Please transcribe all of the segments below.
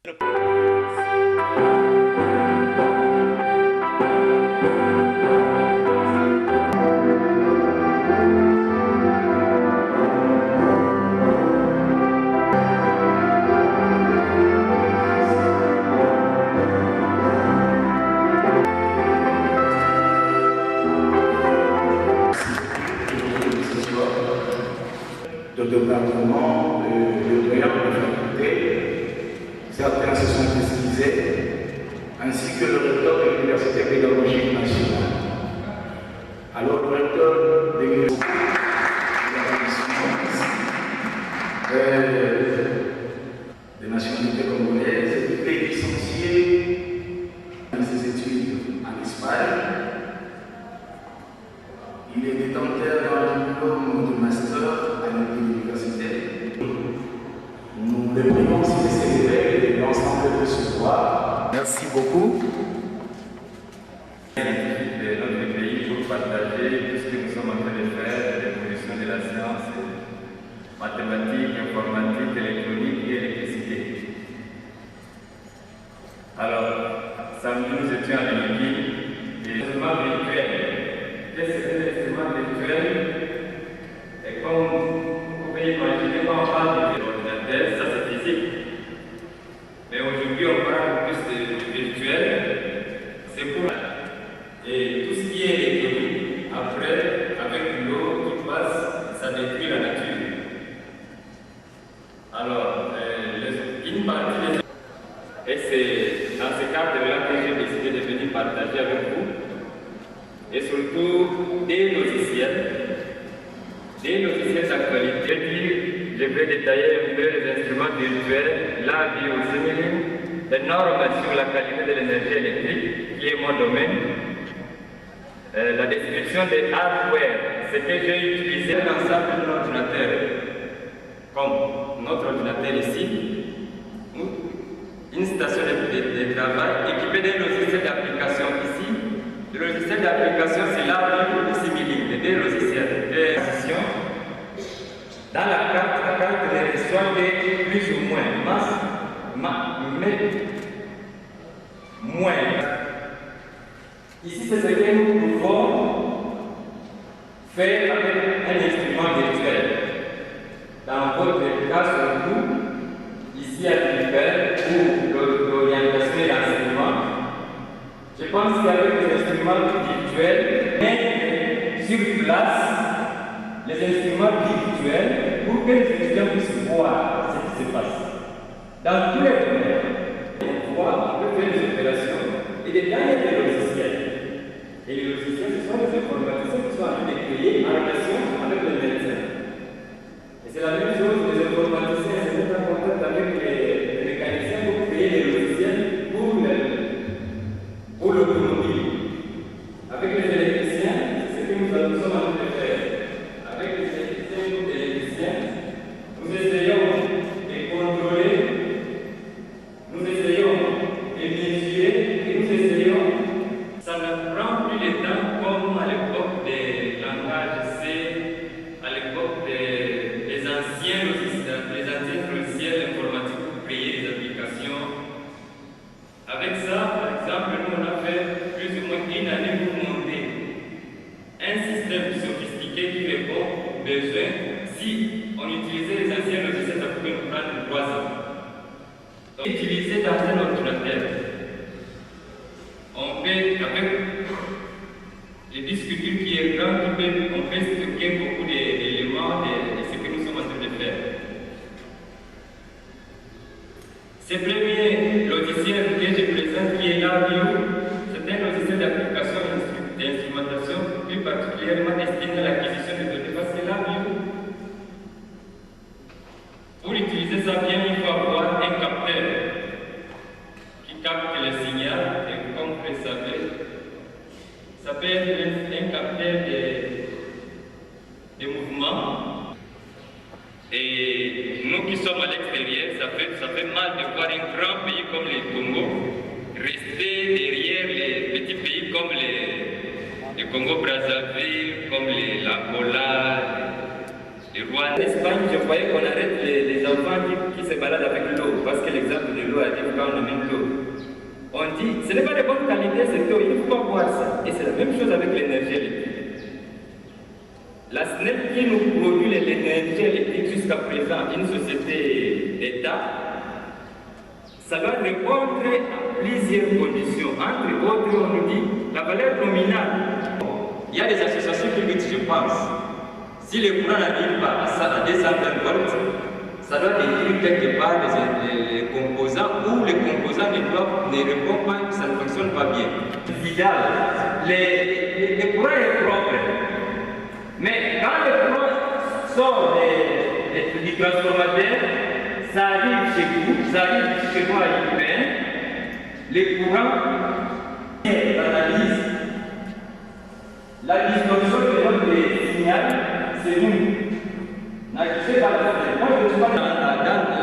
De département, de doyens de faculté, certains se sont spécialisés, ainsi que le recteur de l'Université pédagogique nationale. Alors le recteur des nationalités congolaises, il est licencié dans ses études en Espagne. Il est détenteur d'un diplôme de master à l'université. Nous les prions s'il s'élève et l'ensemble de ce soir. Merci beaucoup. De notre pays pour partager tout ce que nous sommes en train de faire, l'évolution de la science, mathématiques, informatique, électronique et électricité. Alors, samedi nous étions à l'Université et l'instrument virtuel. Qu'est-ce que c'est l'instrument virtuel? Et comme vous pouvez imaginer, quand on parle de l'ordinateur, ça c'est physique. Mais aujourd'hui on parle plus de virtuel, c'est pour et tout ce qui est électronique, après, avec l'eau qui passe, ça détruit la nature. Alors, une partie des... Et c'est dans ce cadre-là que j'ai décidé de venir partager avec vous. Et surtout des logiciels d'actualité. Je vais détailler un peu les instruments virtuels, la biosimuline, les normes sur la qualité de l'énergie électrique, qui est mon domaine. La description des hardware, c'est que j'ai utilisé l'ensemble de l'ordinateur, comme notre ordinateur ici, une station de travail équipée d'un logiciel d'application ici. Le logiciel d'application, c'est la biosimuline, des logiciels de transition. Dans la carte ne reçoit que plus ou moins moins. Ici, c'est ce que nous pouvons faire avec un instrument virtuel. Dans votre cas, surtout, ici à l'hiver, pour l'orientation et l'enseignement, je pense qu'avec les instruments virtuels, mais sur place, les instruments virtuels, pour que les étudiants puissent voir ce qui se passe. Dans tous les domaines, on voit, on peut faire des opérations et des derniers logiciels. Et les logiciels, ce sont les informaticiens qui sont en train de créer en relation avec les médecins. Et c'est la même chose, les informaticiens se mettent en contact avec les mécaniciens pour créer les logiciels pour l'automobile. Avec les électriciens, c'est ce que nous sommes en train de faire. Avec les électriciens et les électriciens, nous essayons de contrôler, nous essayons de mesurer et nous essayons. Ça ne prend plus le temps comme à l'époque des langages C, à l'époque des anciens logiciels informatiques pour créer des applications. Avec ça, par exemple, nous on a fait plus ou moins une année pour monter un système sophistiqué qui répond aux besoins. Si on utilisait les anciens logiciels, ça pouvait nous prendre 3 ans. Donc, utiliser dans un ordinateur. On fait avec les disques durs qui est grand, on peut stocker beaucoup d'éléments de ce que nous sommes en train de faire. Ce premier logiciel que je présente, qui est l'ABIO, c'est un logiciel d'application d'instrumentation plus particulièrement destiné à l'acquisition de données. Parce que l'ABIO, pour utiliser ça bien, il faut avoir un capteur qui capte le signal et comme vous le savez, ça peut être un capteur de mouvement. Et nous qui sommes à l'extérieur, ça fait mal de voir un grand pays comme le Congo rester derrière les petits pays comme le Congo-Brazzaville, comme l'Angola, Le roi d'Espagne, je croyais qu'on arrête les enfants qui se baladent avec l'eau, parce que l'exemple de l'eau arrive quand on amène l'eau. On dit, ce n'est pas de bonne qualité cette eau, il ne faut pas boire ça. Et c'est la même chose avec l'énergie électrique. La SNEP qui nous produit l'énergie électrique jusqu'à présent, une société d'État, ça doit répondre à plusieurs conditions. Entre autres, on nous dit la valeur nominale. Il y a des associations qui disent, je pense, si le courant n'arrive pas à 220 volts, ça doit décrire quelque part les composants ou les composants ne répondent pas, ça ne fonctionne pas bien. L'idéal, le courant est propre. Mais quand le courant sort du transformateur, ça arrive chez vous, ça arrive chez moi à l'IPN, le courant analyse la distorsion de notre signal, c'est nous. Moi, je ne suis pas dans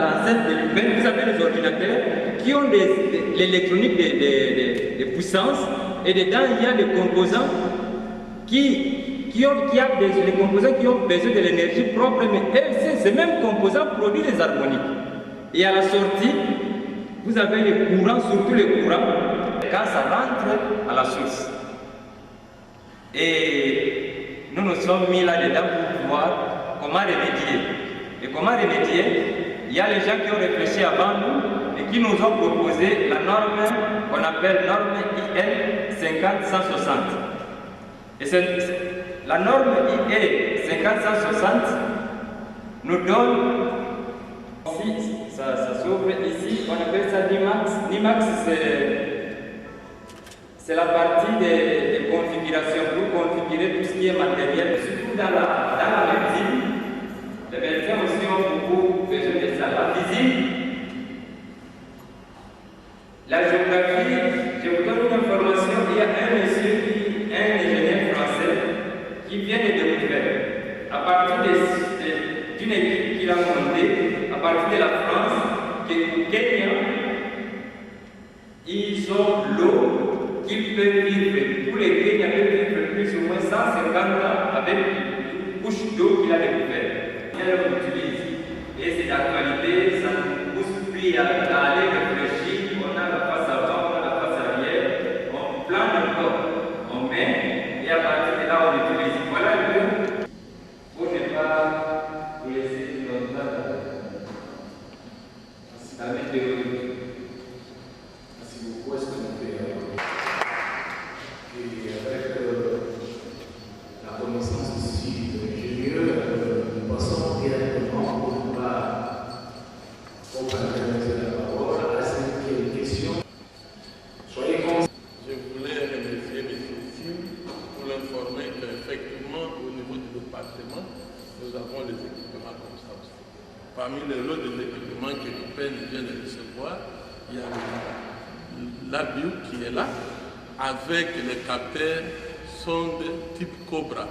l'enceinte de l'IPN, vous avez des ordinateurs qui ont l'électronique de puissance et dedans il y a des composants les composants qui ont besoin de l'énergie propre, mais ces mêmes composants produisent des harmoniques. Et à la sortie, vous avez les courants, surtout les courants, quand ça rentre à la source. Et nous nous sommes mis là-dedans pour voir comment remédier. Et comment remédier? Il y a les gens qui ont réfléchi avant nous et qui nous ont proposé la norme qu'on appelle norme IN 50160. Et la norme IE 560 nous donne, si ça s'ouvre ici, on appelle ça NIMAX. NIMAX, c'est la partie des configurations pour configurer tout ce qui est matériel, surtout dans la médecine. Les médecins aussi ont beaucoup besoin de ça. La physique, la géographie, je vous donne une information, il y a un ingénieur français qui vient de découvrir, à partir d'une équipe qu'il a montée, à partir de la France, qu'au Kenya, ils ont l'eau qui peut vivre. Tous les Kenyans peuvent vivre plus ou moins 150 ans avec une couche d'eau qu'il a découvert. On utilise. Et c'est d'actualité, ça nous pousse plus à aller réfléchir. On a la face avant, on a la face arrière, on plante encore, on met, et à partir de là, on utilise. Voilà un peu pour ne pas vous laisser longtemps la météo. Merci beaucoup. Est-ce qu'on peut et avec la connaissance aussi de l'ingénieur, nous passons directement pour ne pas organiser la parole à cette question. Soyez conscients. Je voulais remercier M. Sim pour l'informer qu'effectivement, au niveau du département, nous avons des équipements comme ça aussi. Parmi les lots des équipements que l'IPN vient de recevoir, il y a l'ABIU qui est là, avec les capteurs sondes type Cobra.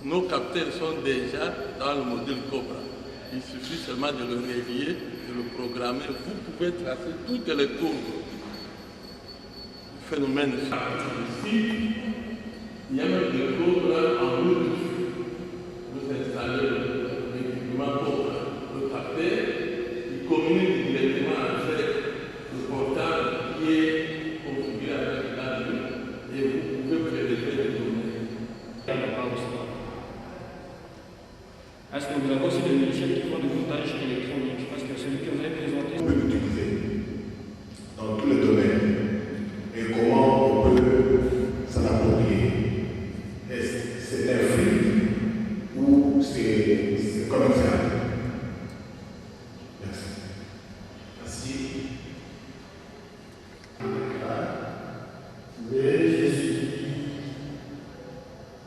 Nos capteurs sont déjà dans le module Cobra. Il suffit seulement de le relier, de le programmer. Vous pouvez tracer toutes les courbes du phénomène. Ici, il y a même des courbes en route. Vous installez l'équipement Cobra. Le capteur, il communique directement avec le portable qui est configuré avec la vue et vous pouvez prélever les données. Est-ce que vous avez aussi des logiciels qui font du montage électronique? Parce que celui que vous avez présenté, on peut l'utiliser dans tous les domaines. Et comment on peut s'en approprier? Est-ce que c'est un free ou c'est commercial? Merci. Merci. Mais je suis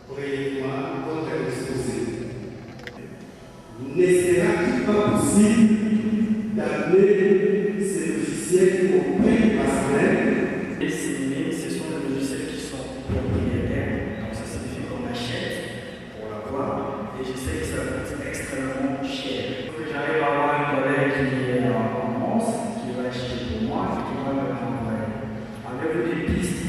brièvement contre-disposé. Ne sera-t-il pas possible d'amener ces logiciels auprès de la SNEP? Ce sont des logiciels qui sont propriétaires, donc ça signifie qu'on achète pour l'avoir, et je sais que ça coûte extrêmement cher. Que j'arrive à avoir un collègue qui est en France, qui va acheter pour moi, et qui va me renvoyer. Avez-vous des pistes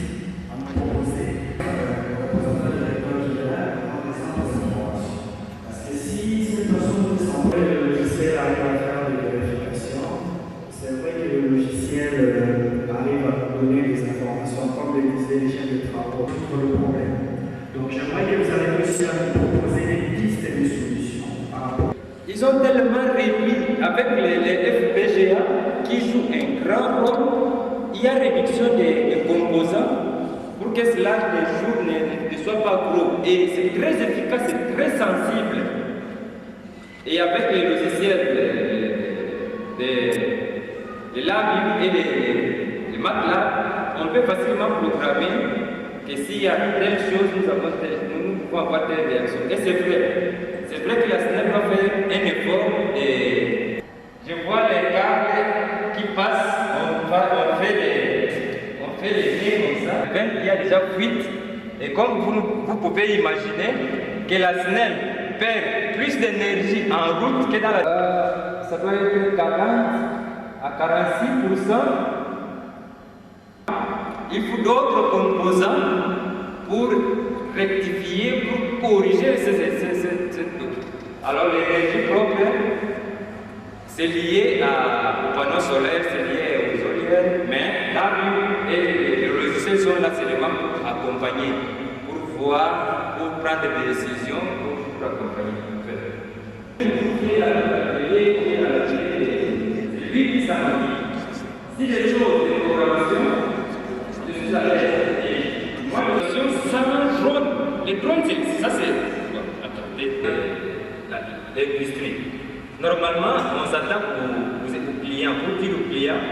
à me proposer? Le représentant de l'école qui est là, en descendant des informations. Parce que si cette aussi à nous proposer des pistes et des solutions par rapport. Ils ont tellement réduit avec les FPGA qui jouent un grand rôle. Il y a réduction des composants pour que cela des jours ne soit pas gros. Et c'est très efficace, c'est très sensible. Et avec les logiciels, les labs et les MATLAB, on peut facilement programmer que s'il y a telle chose, nous pouvons avoir telle réaction. Et c'est vrai. C'est vrai que la SNEP va faire un effort et je vois les câbles qui passent, on fait les nez comme ça. Il y a déjà fuite. Et comme vous pouvez imaginer que la SNEP perd plus d'énergie en route que dans la... ça doit être 40 à 46%. Il faut d'autres composants pour rectifier, pour corriger alors l'énergie propre, c'est lié aux panneaux solaires, c'est lié aux éoliennes, mais là et les logiciels sont là seulement pour accompagner, pour voir, pour prendre des décisions, pour accompagner. C'est lui qui s'en dit. Si les choses de programmation, je suis à l'aise. Moi, la programmation, ça jaune. Les drones, ça c'est. Attendez. L'industrie. Normalement, on s'attend aux clients, pour dire aux clients,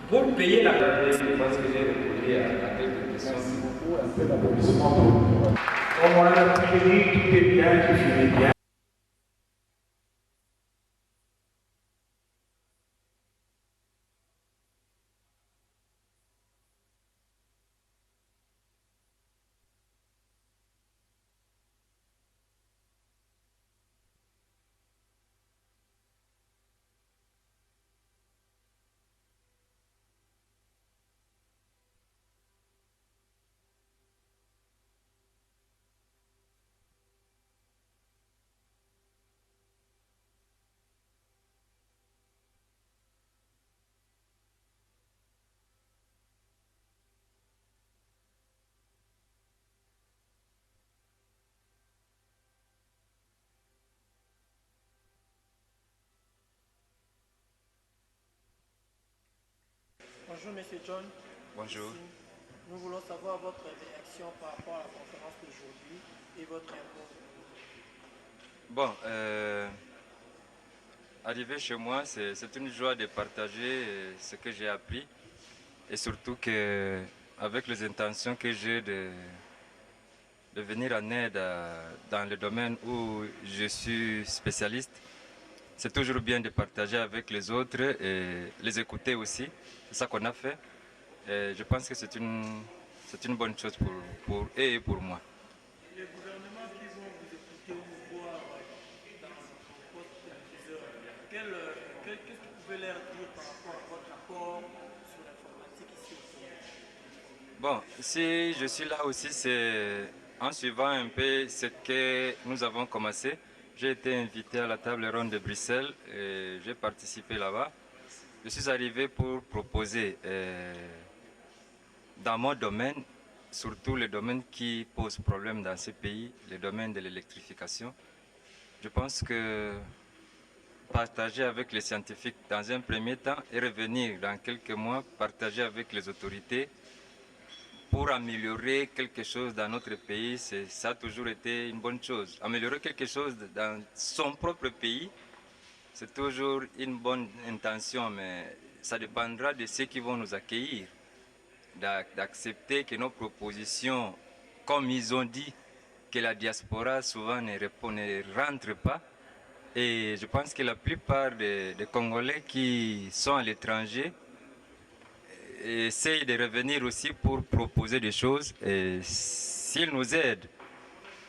pour payer la je pense que j'ai répondu à quelques questions. Merci beaucoup. Un peu d'applaudissements pour au moins la prière, tout est bien, tout finit bien. Bonjour Monsieur John. Bonjour. Nous voulons savoir votre réaction par rapport à la conférence d'aujourd'hui et votre réponse. Bon, arriver chez moi, c'est une joie de partager ce que j'ai appris et surtout que, avec les intentions que j'ai de venir en aide dans le domaine où je suis spécialiste. C'est toujours bien de partager avec les autres et les écouter aussi. C'est ça qu'on a fait. Et je pense que c'est une bonne chose pour eux et pour moi. Les gouvernements qui vont vous écouter ou vous voir dans votre poste d'adviseur, qu'est-ce que vous pouvez leur dire par rapport à votre rapport sur l'informatique ici au Congo? Bon, si je suis là aussi, c'est en suivant un peu ce que nous avons commencé. J'ai été invité à la table ronde de Bruxelles et j'ai participé là-bas. Je suis arrivé pour proposer dans mon domaine, surtout les domaines qui posent problème dans ce pays, le domaine de l'électrification. Je pense que partager avec les scientifiques dans un premier temps et revenir dans quelques mois, partager avec les autorités pour améliorer quelque chose dans notre pays, ça a toujours été une bonne chose. Améliorer quelque chose dans son propre pays, c'est toujours une bonne intention, mais ça dépendra de ceux qui vont nous accueillir, d'accepter que nos propositions, comme ils ont dit, que la diaspora souvent ne rentre pas. Et je pense que la plupart des Congolais qui sont à l'étranger essayent de revenir aussi pour proposer des choses. Et s'ils nous aident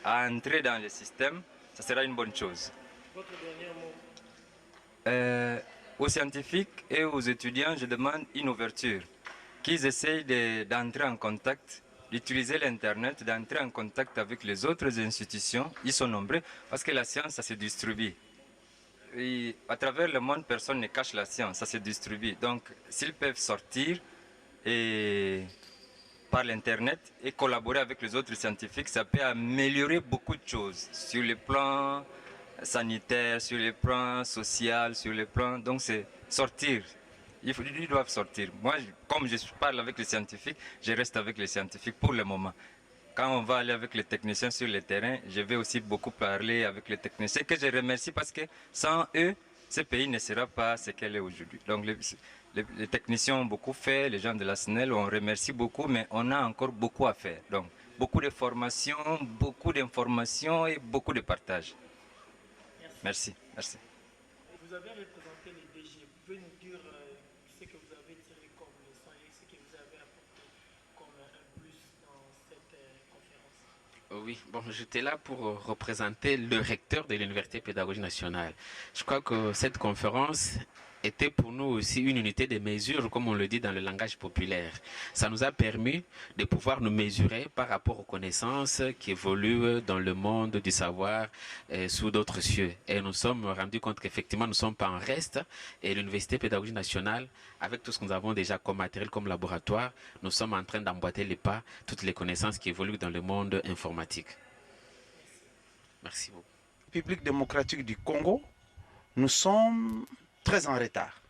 à entrer dans le système, ça sera une bonne chose. Votre dernier mot? Aux scientifiques et aux étudiants, je demande une ouverture, qu'ils essayent d'entrer en contact, d'utiliser l'Internet, d'entrer en contact avec les autres institutions. Ils sont nombreux parce que la science, ça se distribue. Et à travers le monde, personne ne cache la science, ça se distribue. Donc, s'ils peuvent sortir et par l'Internet et collaborer avec les autres scientifiques, ça peut améliorer beaucoup de choses sur le plan sanitaire, sur le plan social, sur le plan... Donc c'est sortir. Ils doivent sortir. Moi, comme je parle avec les scientifiques, je reste avec les scientifiques pour le moment. Quand on va aller avec les techniciens sur le terrain, je vais aussi beaucoup parler avec les techniciens, que je remercie parce que sans eux, ce pays ne sera pas ce qu'elle est aujourd'hui. Donc les techniciens ont beaucoup fait, les gens de la SNEL, on remercie beaucoup, mais on a encore beaucoup à faire. Donc beaucoup de formations, beaucoup d'informations et beaucoup de partage. Merci. Merci. Vous avez représenté les DG. Vous pouvez nous dire ce que vous avez tiré comme leçon et ce que vous avez apporté comme un plus dans cette conférence? Oui, bon, j'étais là pour représenter le recteur de l'Université pédagogique nationale. Je crois que cette conférence était pour nous aussi une unité de mesure, comme on le dit dans le langage populaire. Ça nous a permis de pouvoir nous mesurer par rapport aux connaissances qui évoluent dans le monde du savoir sous d'autres cieux. Et nous sommes rendus compte qu'effectivement, nous ne sommes pas en reste. Et l'Université pédagogique nationale, avec tout ce que nous avons déjà comme matériel, comme laboratoire, nous sommes en train d'emboîter les pas, toutes les connaissances qui évoluent dans le monde informatique. Merci beaucoup. République démocratique du Congo, nous sommes très en retard.